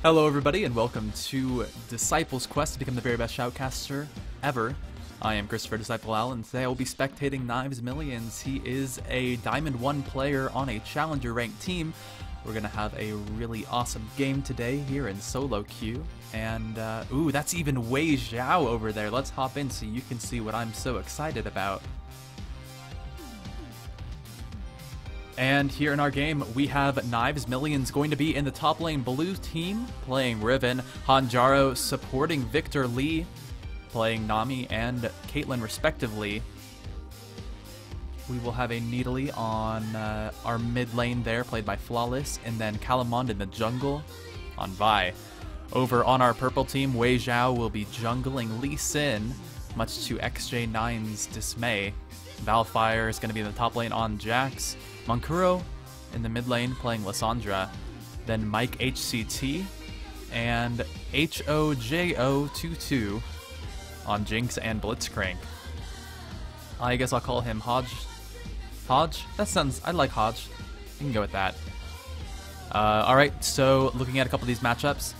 Hello everybody and welcome to DiscipleQuest to become the very best shoutcaster ever. I am Christopher Disciple Al, and today I will be spectating Knives Millions. He is a Diamond 1 player on a Challenger ranked team. We're going to have a really awesome game today here in solo queue. And, ooh, that's even WeiXiao over there. Let's hop in so you can see what I'm so excited about. And here in our game, we have Knives Millions going to be in the top lane blue team, playing Riven, Hanjaro supporting Victor Lee, playing Nami and Caitlyn respectively. We will have a Nidalee on our mid lane there, played by Flawless, and then Calamond in the jungle on Vi. Over on our purple team, WeiXiao will be jungling Lee Sin, much to XJ9's dismay. Valfire is going to be in the top lane on Jax. Monkuro in the mid lane playing Lissandra. Then Mike HCT and HOJO22 on Jinx and Blitzcrank. I guess I'll call him Hodge. Hodge? That sounds... I like Hodge. You can go with that. Alright, so looking at a couple of these matchups,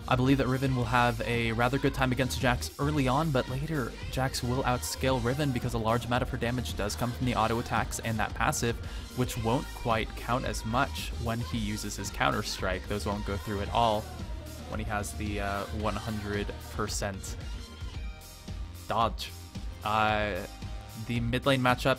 I believe that Riven will have a rather good time against Jax early on, but later Jax will outscale Riven because a large amount of her damage does come from the auto attacks and that passive, which won't quite count as much when he uses his counter strike. Those won't go through at all when he has the 100% dodge. The mid lane matchup,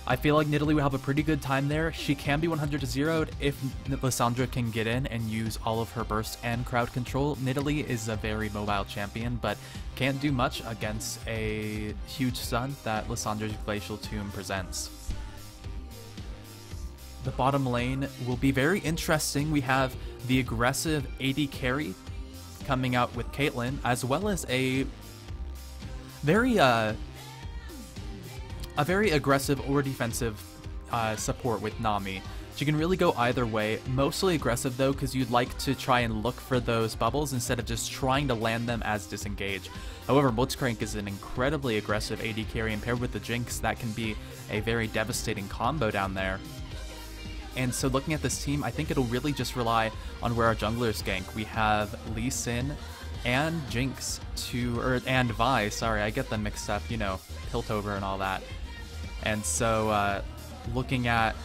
I feel like Nidalee will have a pretty good time there. She can be 100-0'd if Lissandra can get in and use all of her burst and crowd control. Nidalee is a very mobile champion, but can't do much against a huge stun that Lissandra's Glacial Tomb presents. The bottom lane will be very interesting. We have the aggressive AD carry coming out with Caitlyn, as well as a very aggressive or defensive support with Nami. She can really go either way, mostly aggressive though, because you'd like to try and look for those bubbles instead of just trying to land them as disengage. However, Blitzcrank is an incredibly aggressive AD carry, and paired with the Jinx, that can be a very devastating combo down there. And so looking at this team, I think it'll really just rely on where our junglers gank. We have Lee Sin and Jinx and Vi, sorry, I get them mixed up, you know, Piltover and all that. And so looking at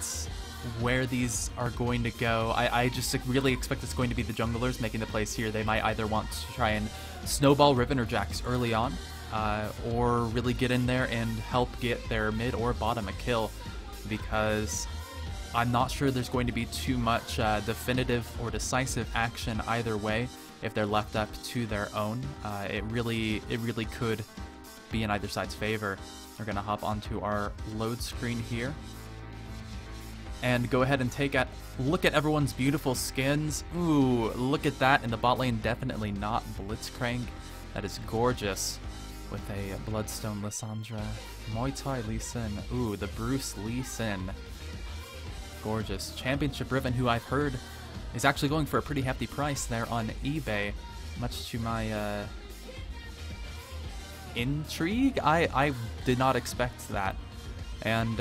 where these are going to go, I just really expect it's going to be the junglers making the plays here. They might either want to try and snowball Riven or Jax early on, or really get in there and help get their mid or bottom a kill, because I'm not sure there's going to be too much definitive or decisive action either way if they're left up to their own. It really could be in either side's favor. We're going to hop onto our load screen here and go ahead and take a look at everyone's beautiful skins. Ooh, look at that in the bot lane. Definitely not Blitzcrank. That is gorgeous with a Bloodstone Lissandra. Muay Thai Lee Sin. Ooh, the Bruce Lee Sin. Gorgeous. Championship Riven, who I've heard is actually going for a pretty hefty price there on eBay, much to my intrigue. I did not expect that. And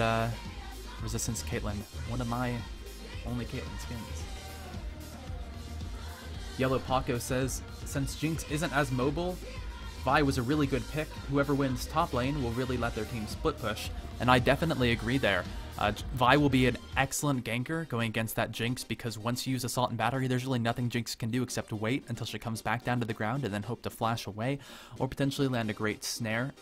Resistance Caitlyn, one of my only Caitlyn skins. Yellow Paco says, since Jinx isn't as mobile, Vi was a really good pick. Whoever wins top lane will really let their team split push, and I definitely agree there. Vi will be an excellent ganker going against that Jinx, because once you use Assault and Battery, there's really nothing Jinx can do except wait until she comes back down to the ground and then hope to flash away or potentially land a great snare.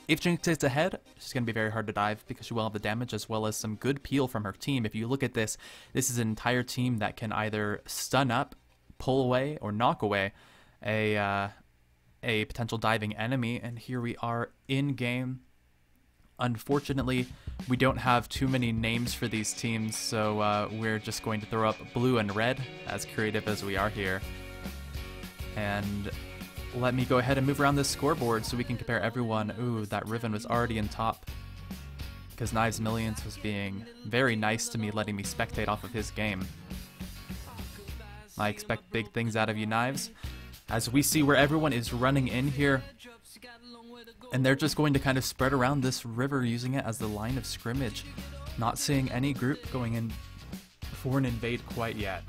If Jinx is ahead, she's going to be very hard to dive because she will have the damage as well as some good peel from her team. If you look at this, this is an entire team that can either stun up, pull away, or knock away a potential diving enemy, and here we are in game. Unfortunately, we don't have too many names for these teams, so we're just going to throw up blue and red, as creative as we are here. And let me go ahead and move around this scoreboard so we can compare everyone. Ooh, that Riven was already in top, because Knives Millions was being very nice to me, letting me spectate off of his game. I expect big things out of you, Knives. As we see where everyone is running in here, and they're just going to kind of spread around this river using it as the line of scrimmage. Not seeing any group going in for an invade quite yet.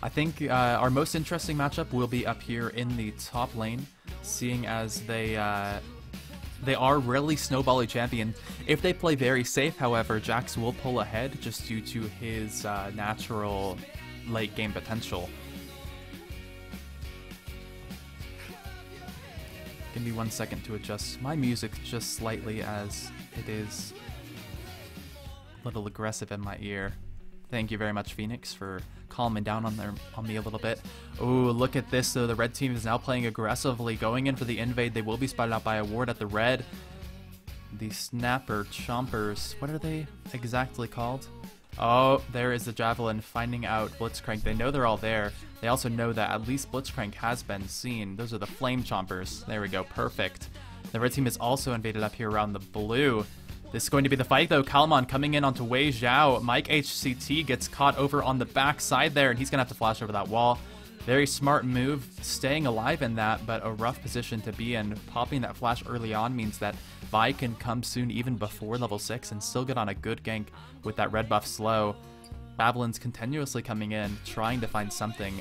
I think our most interesting matchup will be up here in the top lane, seeing as they are really snowbally champion. If they play very safe, however, Jax will pull ahead just due to his natural late game potential. Give me 1 second to adjust my music just slightly, as it is a little aggressive in my ear. Thank you very much, Phoenix, for calming down on me a little bit. Oh, look at this though. The red team is now playing aggressively, going in for the invade. They will be spotted out by a ward at the red. The snapper chompers. What are they exactly called? Oh, there is the javelin finding out Blitzcrank. They know they're all there. They also know that at least Blitzcrank has been seen. Those are the flame chompers. There we go. Perfect. The red team is also invaded up here around the blue. This is going to be the fight, though. Calamon coming in onto WeiXiao. Mike HCT gets caught over on the back side there, and he's going to have to flash over that wall. Very smart move, staying alive in that, but a rough position to be in. Popping that flash early on means that Vi can come soon even before level 6 and still get on a good gank with that red buff slow. Babylon's continuously coming in, trying to find something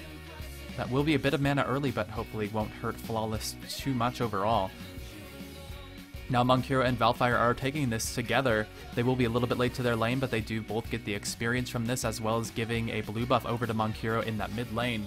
that will be a bit of mana early, but hopefully won't hurt Flawless too much overall. Now Monkiro and Valfire are taking this together. They will be a little bit late to their lane, but they do both get the experience from this, as well as giving a blue buff over to Monkiro in that mid lane.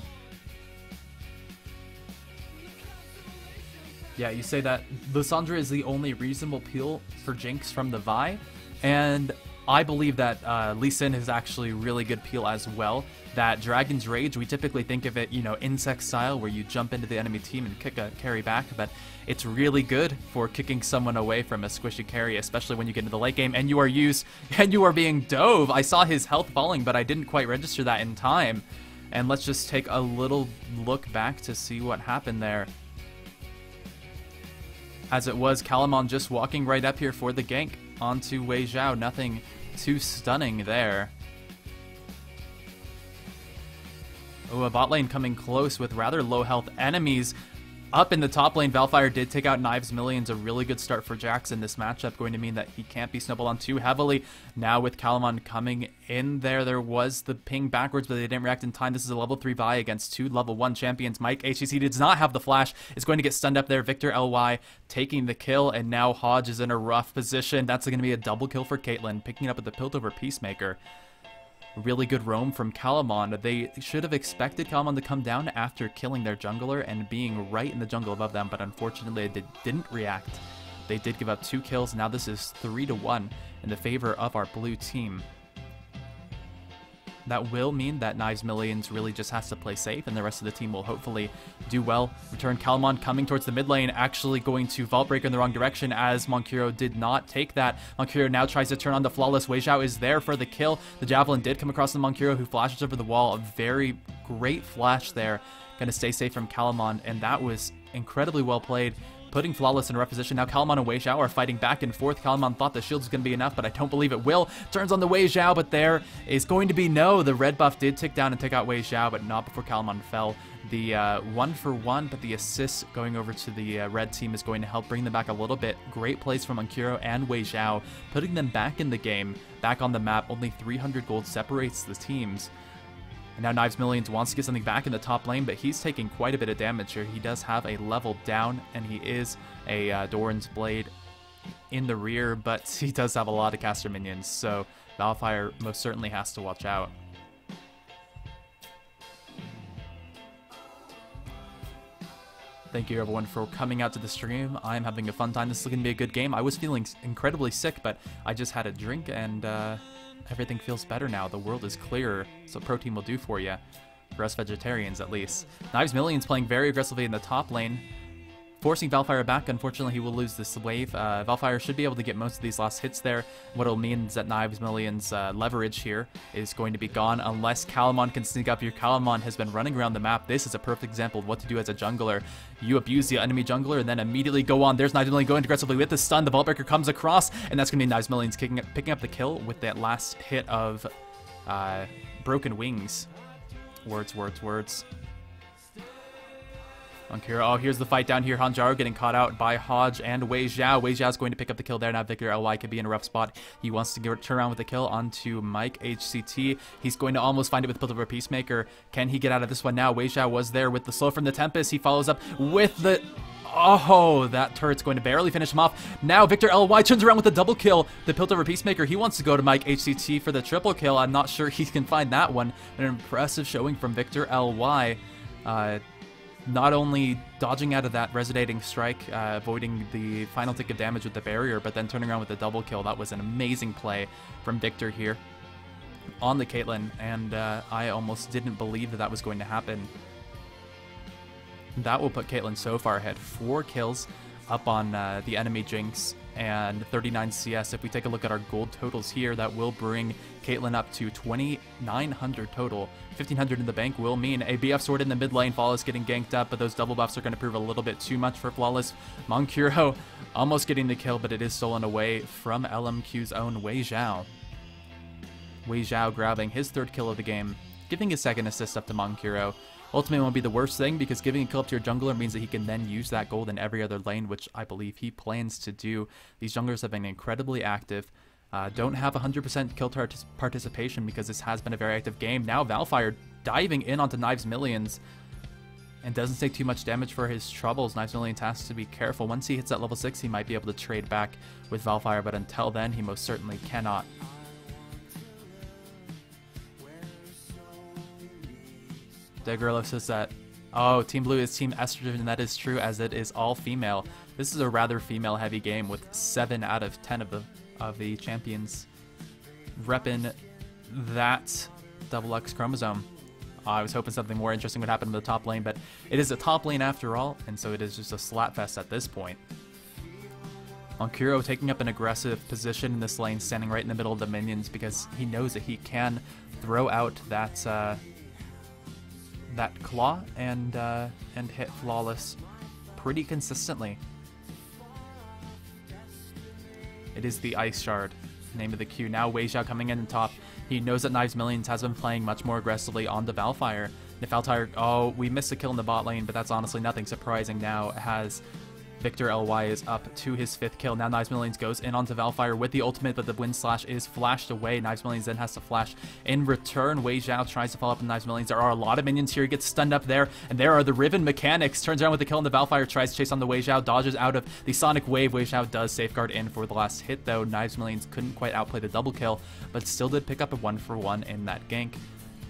Yeah, you say that Lissandra is the only reasonable peel for Jinx from the Vi, and I believe that Lee Sin is actually really good peel as well. That Dragon's Rage, we typically think of it, you know, insect style, where you jump into the enemy team and kick a carry back, but it's really good for kicking someone away from a squishy carry, especially when you get into the late game and you are being dove. I saw his health falling, but I didn't quite register that in time. And let's just take a little look back to see what happened there. As it was Calamon just walking right up here for the gank onto WeiXiao. Nothing too stunning there. Oh, a bot lane coming close with rather low health enemies. Up in the top lane, Valfire did take out Knives Millions. A really good start for Jax in this matchup, going to mean that he can't be snowballed on too heavily. Now with Calamon coming in there was the ping backwards, but they didn't react in time. This is a level 3 Vi against 2 level 1 champions. Mike HCC does not have the flash. Is going to get stunned up there. Victor LY taking the kill, and now Hodge is in a rough position. That's going to be a double kill for Caitlyn, picking it up with the Piltover Peacemaker. Really good roam from Calamon. They should have expected Calamon to come down after killing their jungler and being right in the jungle above them, but unfortunately they didn't react. They did give up 2 kills. Now this is 3-1 in the favor of our blue team. That will mean that Knives Millions really just has to play safe, and the rest of the team will hopefully do well. Return Calamon coming towards the mid lane, actually going to Vault Breaker in the wrong direction, as Monkiro did not take that. Monkiro now tries to turn on the Flawless. WeiXiao is there for the kill. The Javelin did come across the Monkiro, who flashes over the wall. A very great flash there. Going to stay safe from Calamon, and that was incredibly well played, putting Flawless in a rough position. Now Calamon and WeiXiao are fighting back and forth. Calamon thought the shield was going to be enough, but I don't believe it will. Turns on the WeiXiao, but there is going to be no. The red buff did tick down and take out WeiXiao, but not before Calamon fell. The 1-for-1, but the assist going over to the red team is going to help bring them back a little bit. Great plays from Monkiro and WeiXiao, putting them back in the game, back on the map. Only 300 gold separates the teams. And now Knives Millions wants to get something back in the top lane, but he's taking quite a bit of damage here. He does have a level down, and he is a Doran's Blade in the rear, but he does have a lot of caster minions, so Valfire most certainly has to watch out. Thank you everyone for coming out to the stream. I'm having a fun time. This is going to be a good game. I was feeling incredibly sick, but I just had a drink, and everything feels better now. The world is clearer. So protein will do for you. For us vegetarians, at least. Knives Millions playing very aggressively in the top lane, forcing Valfire back. Unfortunately, he will lose this wave. Valfire should be able to get most of these last hits there. What it'll mean is that Knives Millions' leverage here is going to be gone unless Calamon can sneak up here. Calamon has been running around the map. This is a perfect example of what to do as a jungler. You abuse the enemy jungler and then immediately go on. There's Knives Millions going aggressively with the stun. The Vault Breaker comes across, and that's going to be Knives Millions picking up the kill with that last hit of Broken Wings. Words. Oh, here's the fight down here. Hanjaro getting caught out by Hodge and WeiXiao. WeiXiao's going to pick up the kill there. Now Victor LY could be in a rough spot. He wants to turn around with the kill onto Mike HCT. He's going to almost find it with Piltover Peacemaker. Can he get out of this one now? WeiXiao was there with the slow from the Tempest. He follows up with the... Oh, that turret's going to barely finish him off. Now Victor LY turns around with a double kill. The Piltover Peacemaker, he wants to go to Mike HCT for the triple kill. I'm not sure he can find that one. An impressive showing from Victor LY. Not only dodging out of that resonating strike, avoiding the final tick of damage with the barrier, but then turning around with a double kill. That was an amazing play from Victor here on the Caitlyn, and I almost didn't believe that was going to happen. That will put Caitlyn so far ahead. 4 kills up on the enemy Jinx and 39 CS. If we take a look at our gold totals here, that will bring Caitlyn up to 2,900 total. 1,500 in the bank will mean a BF sword in the mid lane. Flawless getting ganked up, but those double buffs are going to prove a little bit too much for Flawless. Monkuro almost getting the kill, but it is stolen away from LMQ's own WeiXiao. WeiXiao grabbing his 3rd kill of the game, giving his 2nd assist up to Monkuro. Ultimately won't be the worst thing, because giving a kill up to your jungler means that he can then use that gold in every other lane, which I believe he plans to do. These junglers have been incredibly active. Don't have 100% kill participation because this has been a very active game. Now Valfire diving in onto Knives Millions and doesn't take too much damage for his troubles. Knives Millions has to be careful. Once he hits that level 6, he might be able to trade back with Valfire, but until then, he most certainly cannot. Degorilla says that, oh, Team Blue is Team Estrogen, and that is true, as it is all female. This is a rather female-heavy game with 7 out of 10 of the champions repping that XX chromosome. I was hoping something more interesting would happen in the top lane, but it is a top lane after all, and so it is just a slapfest at this point. Monkuro taking up an aggressive position in this lane, standing right in the middle of the minions, because he knows that he can throw out that claw and hit Flawless pretty consistently. It is the Ice Shard, name of the queue. Now WeiXiao coming in top. He knows that Knives Millions has been playing much more aggressively on the Valfire. Nifaltire, oh, we missed a kill in the bot lane, but that's honestly nothing surprising now, as Victor LY is up to his 5th kill. Now Knives Millions goes in onto Valfire with the ultimate, but the Wind Slash is flashed away. Knives Millions then has to flash in return. WeiXiao tries to follow up with Knives Millions. There are a lot of minions here. He gets stunned up there, and there are the Riven mechanics. Turns around with the kill, and the Valfire tries to chase on the WeiXiao, dodges out of the Sonic Wave. WeiXiao does safeguard in for the last hit, though. Knives Millions couldn't quite outplay the double kill, but still did pick up a 1-for-1 in that gank.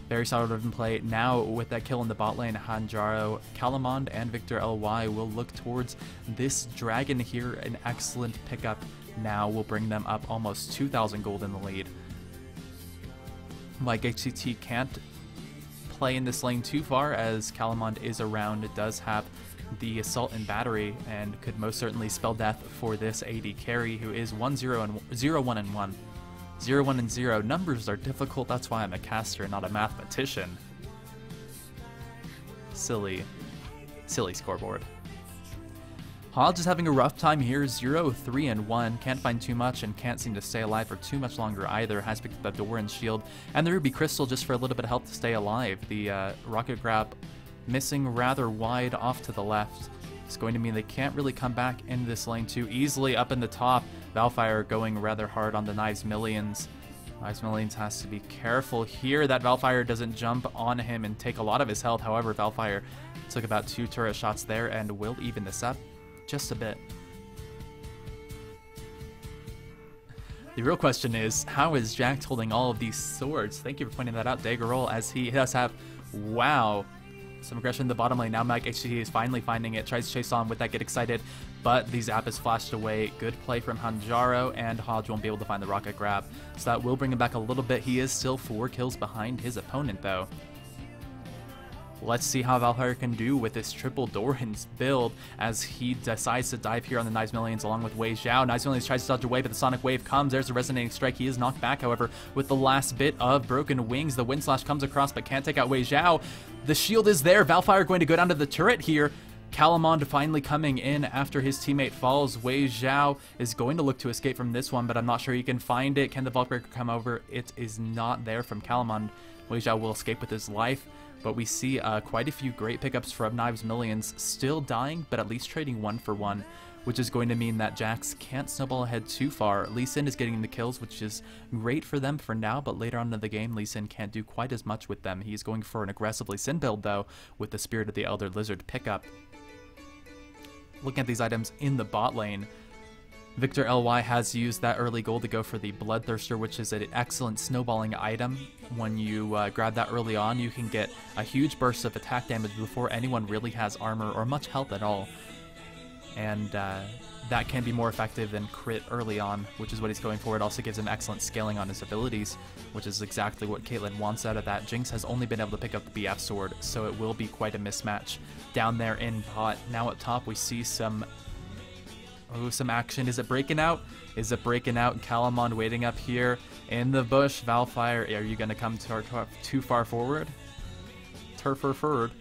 Very solid Riven play. Now, with that kill in the bot lane, Hanjaro, Calamond, and Victor LY will look towards this dragon here. An excellent pickup now will bring them up almost 2,000 gold in the lead. Like HCT can't play in this lane too far, as Calamond is around. It does have the Assault and Battery, and could most certainly spell death for this AD carry, who is 0-1-1. 0, 1, and 0. Numbers are difficult, that's why I'm a caster, not a mathematician. Silly scoreboard. Hodge is having a rough time here, 0, 3, and 1. Can't find too much and can't seem to stay alive for too much longer either. Has picked up the Doran Shield and the Ruby Crystal just for a little bit of help to stay alive. The Rocket Grab missing rather wide off to the left. It's going to mean they can't really come back into this lane too easily. Up in the top, Valfire going rather hard on the Knives Millions. Knives Millions has to be careful here that Valfire doesn't jump on him and take a lot of his health. However, Valfire took about 2 turret shots there and will even this up just a bit. The real question is, how is Jack holding all of these swords? Thank you for pointing that out, Daggerroll, as he does have, wow, some aggression in the bottom lane. Now Mike HCT is finally finding it, tries to chase on with that, get excited, but the zap is flashed away. Good play from Hanjaro, and Hodge won't be able to find the rocket grab, so that will bring him back a little bit. He is still 4 kills behind his opponent, though. Let's see how Valfire can do with this triple Doran's build as he decides to dive here on the Knives Millions along with WeiXiao. Knives Millions tries to dodge away, but the Sonic Wave comes. There's a resonating strike. He is knocked back, however, with the last bit of Broken Wings. The Wind Slash comes across, but can't take out WeiXiao. The shield is there. Valfire going to go down to the turret here. Calamond finally coming in after his teammate falls. WeiXiao is going to look to escape from this one, but I'm not sure he can find it. Can the Vault Breaker come over? It is not there from Calamond. WeiXiao will escape with his life, But we see quite a few great pickups from Knives Millions, still dying, but at least trading 1 for 1, which is going to mean that Jax can't snowball ahead too far. Lee Sin is getting the kills, which is great for them for now, but later on in the game, Lee Sin can't do quite as much with them. He's going for an aggressively Sin build, though, with the Spirit of the Elder Lizard pickup. Looking at these items in the bot lane, Victor LY has used that early gold to go for the Bloodthirster, which is an excellent snowballing item. When you grab that early on, you can get a huge burst of attack damage before anyone really has armor or much health at all. And that can be more effective than crit early on, which is what he's going for. It also gives him excellent scaling on his abilities, which is exactly what Caitlyn wants out of that. Jinx has only been able to pick up the BF sword, so it will be quite a mismatch down there in bot. Now up top, we see some action. Is it breaking out? Is it breaking out? Calamon waiting up here in the bush. Valfire, are you going to come too far forward? Turfer forward.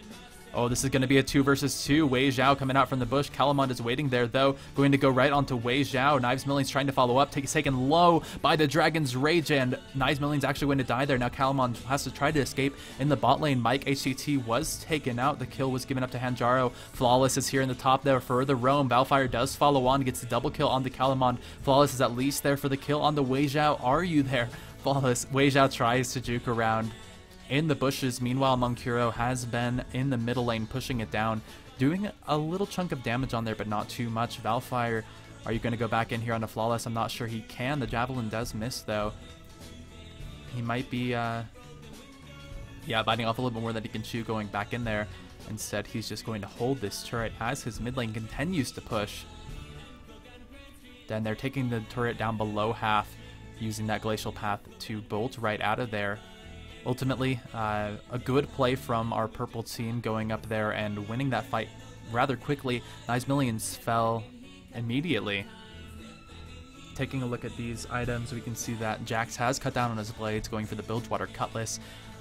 Oh, this is going to be a 2 versus 2. WeiXiao coming out from the bush. Calamon is waiting there, though. Going to go right onto WeiXiao. Knives Millions trying to follow up. Taken low by the Dragon's Rage, and Knives Millions actually going to die there. Now Calamon has to try to escape in the bot lane. Mike HCT was taken out. The kill was given up to Hanjaro. Flawless is here in the top there for the roam. Valfire does follow on. Gets the double kill on the Calamon. Flawless is at least there for the kill on the WeiXiao. Are you there? Flawless. WeiXiao tries to juke around in the bushes. Meanwhile, Monkuro has been in the middle lane pushing it down, doing a little chunk of damage on there, but not too much. Valfire, are you going to go back in here on the Flawless? I'm not sure he can. The Javelin does miss, though. He might be, biting off a little bit more than he can chew going back in there. Instead, he's just going to hold this turret as his mid lane continues to push. Then they're taking the turret down below half, using that Glacial Path to bolt right out of there. Ultimately, a good play from our purple team going up there and winning that fight rather quickly. Knives Millions fell immediately. Taking a look at these items, we can see that Jax has cut down on his blades, going for the Bilgewater Cutlass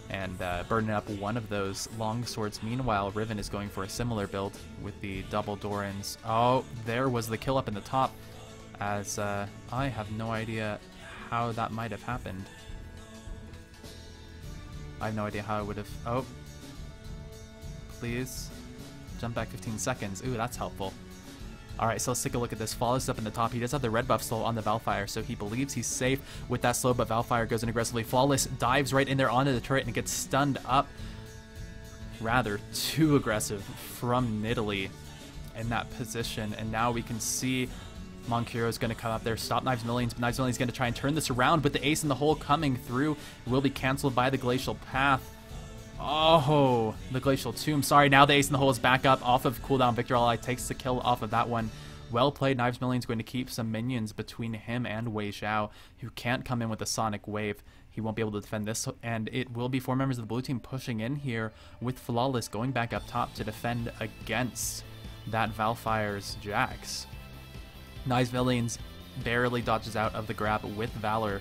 and burning up one of those long swords. Meanwhile, Riven is going for a similar build with the double Dorans. Oh, there was the kill up in the top, as I have no idea how that might have happened. I have no idea how I would have... Oh. Please. Jump back 15 seconds. Ooh, that's helpful. Alright, so let's take a look at this. Flawless up in the top. He does have the red buff slow on the Valfire, so he believes he's safe with that slow, but Valfire goes in aggressively. Flawless dives right in there onto the turret and gets stunned up. Rather too aggressive from Nidalee in that position. And now we can see Monkuro is going to come up there, stop Knives Millions, but Knives Millions is going to try and turn this around, but the ace in the hole coming through will be canceled by the Glacial Path. Oh, the Glacial Tomb. Sorry, now the ace in the hole is back up off of cooldown. Victor Ally takes the kill off of that one. Well played. Knives Millions going to keep some minions between him and WeiXiao, who can't come in with a Sonic Wave. He won't be able to defend this, and it will be 4 members of the blue team pushing in here with Flawless going back up top to defend against that Valfire's Jax. Knives Millions barely dodges out of the grab with Valor.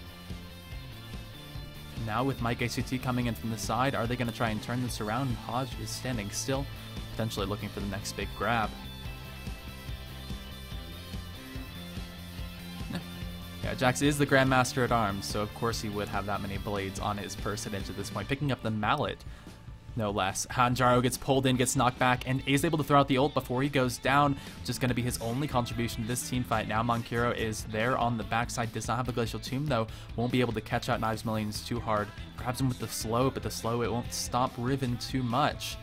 Now with Mike ACT coming in from the side, are they going to try and turn this around? Hodge is standing still, potentially looking for the next big grab. Yeah, Jax is the Grandmaster at Arms, so of course he would have that many blades on his personage at this point. Picking up the mallet, no less. Hanjaro gets pulled in, gets knocked back, and is able to throw out the ult before he goes down, which is going to be his only contribution to this team fight. Now Monkuro is there on the backside, does not have the Glacial Tomb though, won't be able to catch out Knives Millions too hard. Grabs him with the slow, but the slow, it won't stop Riven too much.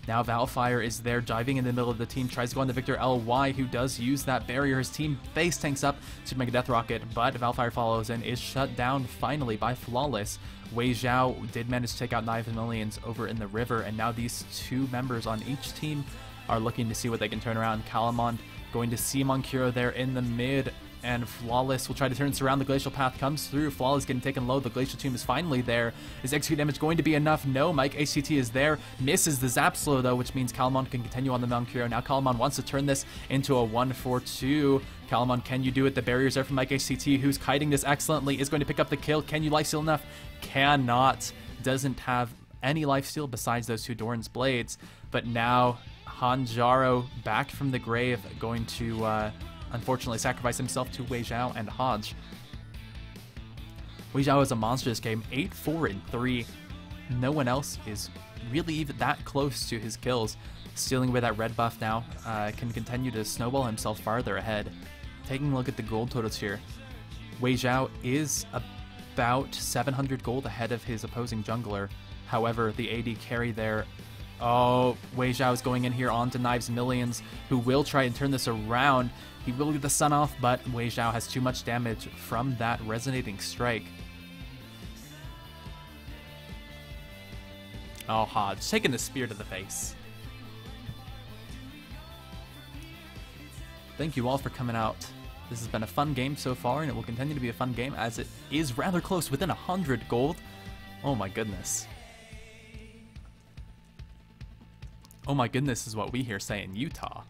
Now Valfire is there, diving in the middle of the team, tries to go on the Victor LY, who does use that barrier. His team base tanks up to make a Death Rocket, but Valfire follows in, is shut down finally by Flawless. WeiXiao did manage to take out Knives Millions over in the river, and now these 2 members on each team are looking to see what they can turn around. Calamon going to see Monkuro there in the mid, and Flawless will try to turn this around. The Glacial Path comes through. Flawless getting taken low. The Glacial Tomb is finally there. Is execute damage going to be enough? No. Mike HCT is there. Misses the Zap Slow, though, which means Calamon can continue on the Monkuro. Now Calamon wants to turn this into a 1-4-2. Calamon, can you do it? The barriers there from Mike HCT, who's kiting this excellently, is going to pick up the kill. Can you lifesteal enough? Cannot. Doesn't have any lifesteal besides those 2 Doran's Blades. But now Hanjaro, back from the grave, going to... unfortunately sacrifice himself to WeiXiao and Hodge. WeiXiao is a monster this game, 8-4-3. no one else is really even that close to his kills. Stealing away that red buff now, can continue to snowball himself farther ahead. Taking a look at the gold totals here, WeiXiao is about 700 gold ahead of his opposing jungler. However, the AD carry there. Oh, WeiXiao is going in here onto Knives Millions, who will try and turn this around. He will get the sun off, but WeiXiao has too much damage from that resonating strike. Oh, Hodge taking the spear to the face. Thank you all for coming out. This has been a fun game so far, and it will continue to be a fun game as it is rather close, within 100 gold. Oh my goodness. Oh my goodness is what we here say in Utah.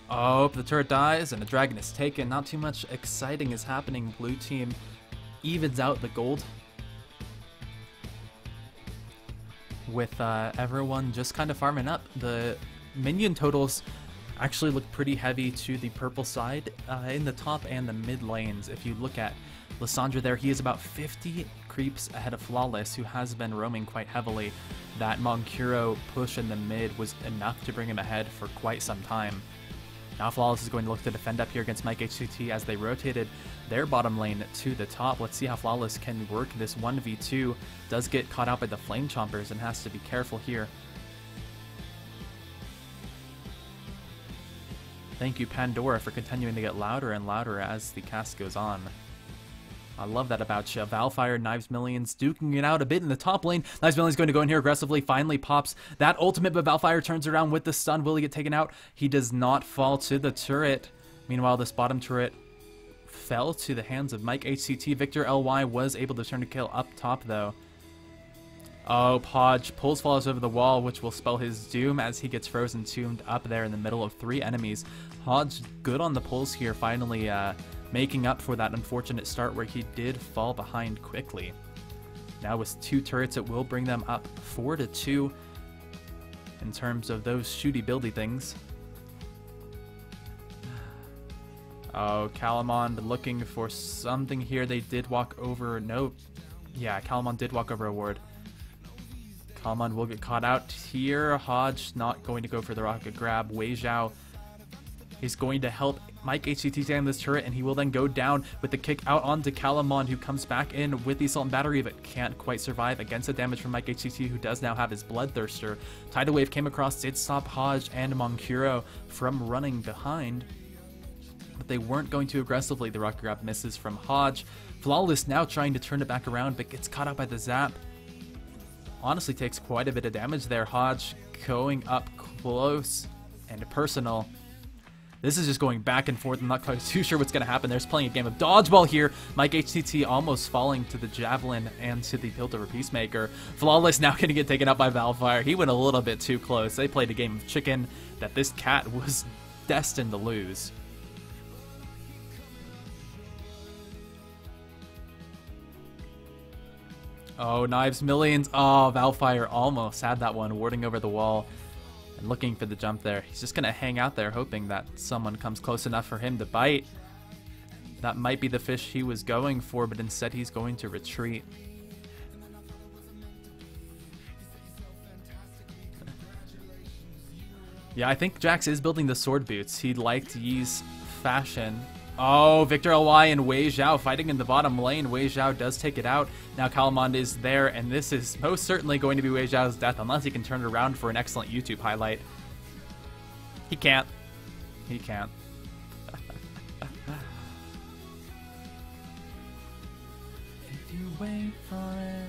Oh, the turret dies and the dragon is taken. Not too much exciting is happening. Blue team evens out the gold, with everyone just kind of farming up. The minion totals actually look pretty heavy to the purple side in the top and the mid lanes. If you look at Lissandra there, he is about 50 creeps ahead of Flawless, who has been roaming quite heavily. That Monkuro push in the mid was enough to bring him ahead for quite some time. Now Flawless is going to look to defend up here against MikeHCT as they rotated their bottom lane to the top. Let's see how Flawless can work this 1v2. Does get caught out by the Flame Chompers and has to be careful here. Thank you, Pandora, for continuing to get louder and louder as the cast goes on. I love that about you. Valfire, Knives Millions duking it out a bit in the top lane. Knives Millions going to go in here aggressively. Finally pops that ultimate, but Valfire turns around with the stun. Will he get taken out? He does not fall to the turret. Meanwhile, this bottom turret fell to the hands of MikeHCT. Victor LY was able to turn a kill up top, though. Oh, Podge pulls Flawless over the wall, which will spell his doom as he gets frozen tombed up there in the middle of 3 enemies. Hodge good on the pulls here, finally making up for that unfortunate start where he did fall behind quickly. Now with 2 turrets, it will bring them up 4-2 in terms of those shooty buildy things. Oh, Calamond looking for something here. They did walk over. Nope. Yeah, Calamond did walk over a ward. Calamond will get caught out here. Hodge not going to go for the rocket grab. WeiXiao is going to help MikeHCT stand this turret, and he will then go down with the kick out onto Calamond, who comes back in with the Assault and Battery, but can't quite survive against the damage from MikeHCT, who does now have his Bloodthirster. Tidal Wave came across, did stop Hodge and Monkuro from running behind, but they weren't going too aggressively. The rocket grab misses from Hodge. Flawless now trying to turn it back around, but gets caught out by the zap. Honestly takes quite a bit of damage there. Hodge going up close and personal. This is just going back and forth. I'm not quite too sure what's going to happen. There's playing a game of dodgeball here. MikeHCT almost falling to the Javelin and to the Piltover Peacemaker. Flawless now going to get taken out by Valfire. He went a little bit too close. They played a game of chicken that this cat was destined to lose. Oh, Knives Millions. Oh, Valfire almost had that one, warding over the wall and looking for the jump there. He's just going to hang out there, hoping that someone comes close enough for him to bite. That might be the fish he was going for, but instead he's going to retreat. Yeah, I think Jax is building the sword boots. He liked Yi's fashion. Oh, Victor LY and WeiXiao fighting in the bottom lane. WeiXiao does take it out. Now Calamond is there, and this is most certainly going to be WeiXiao's death unless he can turn it around for an excellent YouTube highlight. He can't. He can't. If you wait for it.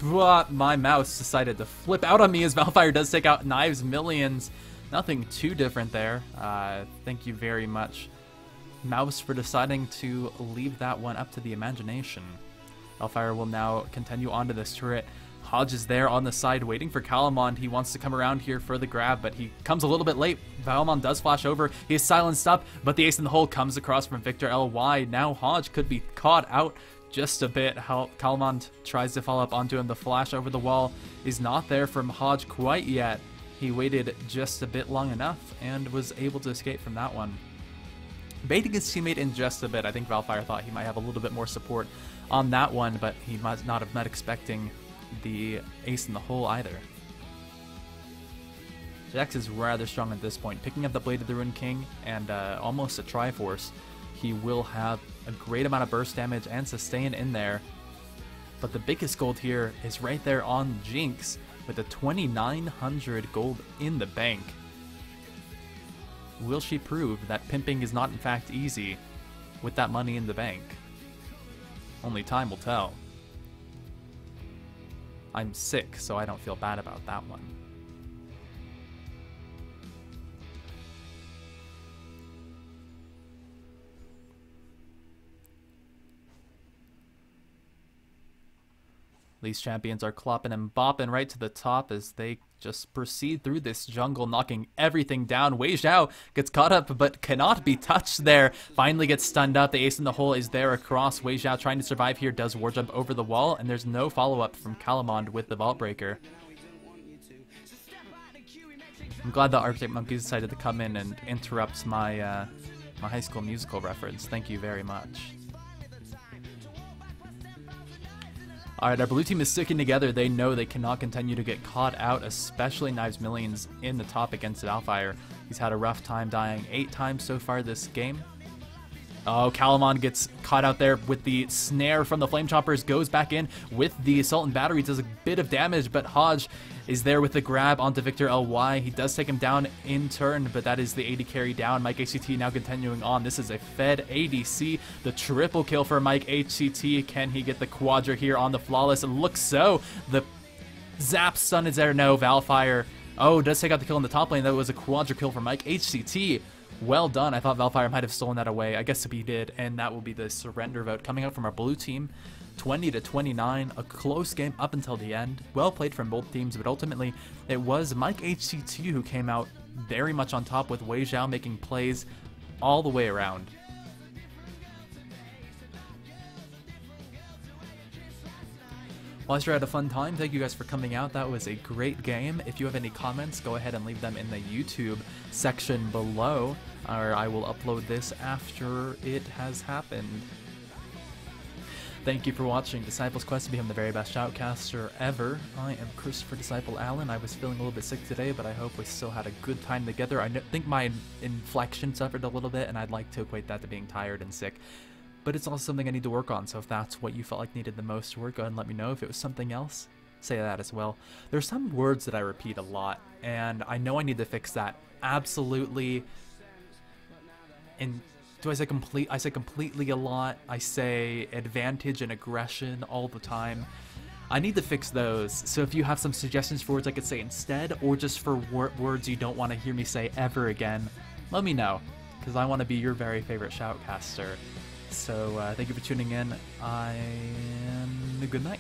But my mouse decided to flip out on me as Valfire does take out Knives Millions. Nothing too different there. Thank you very much, mouse, for deciding to leave that one up to the imagination. Valfire will now continue onto this turret. Hodge is there on the side waiting for Calamond. He wants to come around here for the grab, but he comes a little bit late. Calamond does flash over. He is silenced up, but the ace in the hole comes across from Victor LY. Now Hodge could be caught out just a bit. Kalmand tries to follow up onto him. The flash over the wall is not there from Hodge quite yet. He waited just a bit long enough and was able to escape from that one. Baiting his teammate in just a bit. I think Valfire thought he might have a little bit more support on that one, but he might not have been expecting the ace in the hole either. Jax is rather strong at this point. Picking up the Blade of the Ruined King and almost a Triforce, he will have a great amount of burst damage and sustain in there. But the biggest gold here is right there on Jinx with a 2,900 gold in the bank. Will she prove that pimping is not in fact easy with that money in the bank? Only time will tell. I'm sick, so I don't feel bad about that one. These champions are clopping and bopping right to the top as they just proceed through this jungle, knocking everything down. WeiXiao gets caught up but cannot be touched there. Finally gets stunned up. The ace in the hole is there across. WeiXiao trying to survive here, does war jump over the wall, and there's no follow-up from Calamond with the Vault Breaker. I'm glad the Arctic Monkeys decided to come in and interrupt my, my High School Musical reference. Thank you very much. Alright, our blue team is sticking together. They know they cannot continue to get caught out, especially Knives Millions in the top against Valfire. He's had a rough time, dying 8 times so far this game. Oh, Calamon gets caught out there with the snare from the Flame Choppers, goes back in with the Assault and Battery, does a bit of damage, but Hodge is there with the grab onto Victor LY. He does take him down in turn, but that is the AD carry down. Mike HCT now continuing on. This is a Fed ADC. The triple kill for Mike HCT. Can he get the Quadra here on the Flawless? It looks so. The Zap stun is there. No, Valfire. Oh, does take out the kill in the top lane. That was a Quadra kill for Mike HCT. Well done. I thought Valfire might have stolen that away. I guess he did, and that will be the surrender vote coming out from our blue team. 20-29, a close game up until the end. Well played from both teams, but ultimately it was Mike HCT who came out very much on top, with WeiXiao making plays all the way around. Well, I sure had a fun time. Thank you guys for coming out. That was a great game. If you have any comments, go ahead and leave them in the YouTube section below, or I will upload this after it has happened. Thank you for watching Disciples Quest to become the very best shoutcaster ever. I am Christopher Disciple Allen. I was feeling a little bit sick today, but I hope we still had a good time together. I think my inflection suffered a little bit, and I'd like to equate that to being tired and sick. But it's also something I need to work on, so if that's what you felt like needed the most to work, go ahead and let me know. If it was something else, say that as well. There's some words that I repeat a lot, and I know I need to fix that. Absolutely. And do I say complete? I say completely a lot. I say advantage and aggression all the time. I need to fix those. So if you have some suggestions for words I could say instead, or just for words you don't want to hear me say ever again, let me know, because I want to be your very favorite shoutcaster. So thank you for tuning in, and good night.